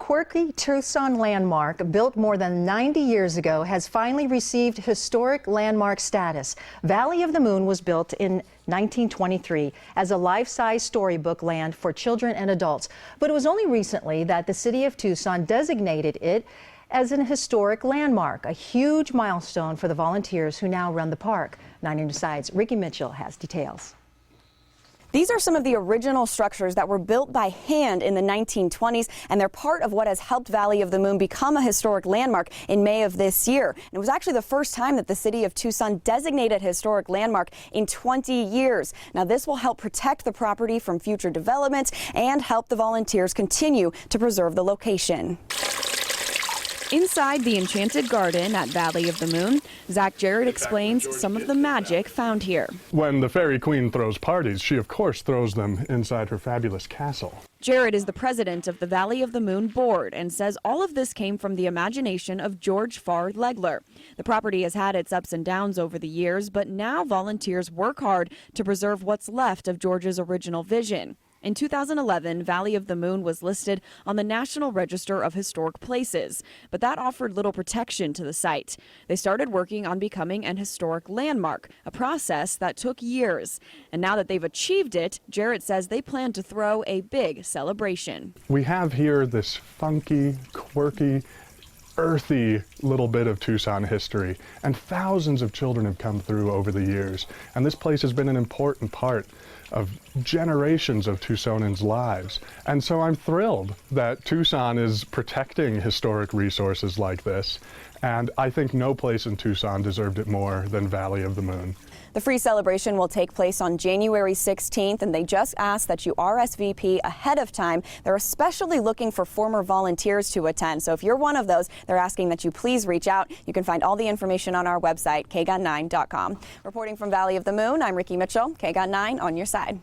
quirky Tucson landmark, built more than 90 years ago, has finally received historic landmark status. Valley of the Moon was built in 1923 as a life-size storybook land for children and adults. But it was only recently that the city of Tucson designated it as an historic landmark, a huge milestone for the volunteers who now run the park. 9 News Side's Ricky Mitchell has details. These are some of the original structures that were built by hand in the 1920s, and they're part of what has helped Valley of the Moon become a historic landmark in May of this year. And it was actually the first time that the city of Tucson designated a historic landmark in 20 years. Now, this will help protect the property from future development and help the volunteers continue to preserve the location. Inside the Enchanted Garden at Valley of the Moon, Zack Jarrett explains some of the magic found here. When the Fairy Queen throws parties, she of course throws them inside her fabulous castle. Jarrett is the president of the Valley of the Moon board and says all of this came from the imagination of George Farr Legler. The property has had its ups and downs over the years, but now volunteers work hard to preserve what's left of George's original vision. In 2011, Valley of the Moon was listed on the National Register of Historic Places, but that offered little protection to the site. They started working on becoming an historic landmark, a process that took years. And now that they've achieved it, Jarrett says they plan to throw a big celebration. We have here this funky, quirky, earthy little bit of Tucson history, and thousands of children have come through over the years, and this place has been an important part of generations of Tucsonans' lives. And so I'm thrilled that Tucson is protecting historic resources like this, and I think no place in Tucson deserved it more than Valley of the Moon. The free celebration will take place on January 16th, and they just ask that you RSVP ahead of time. They're especially looking for former volunteers to attend, so if you're one of those, they're asking that you please reach out. You can find all the information on our website, KGUN9.com. Reporting from Valley of the Moon, I'm Ricky Mitchell, KGUN9 on your side.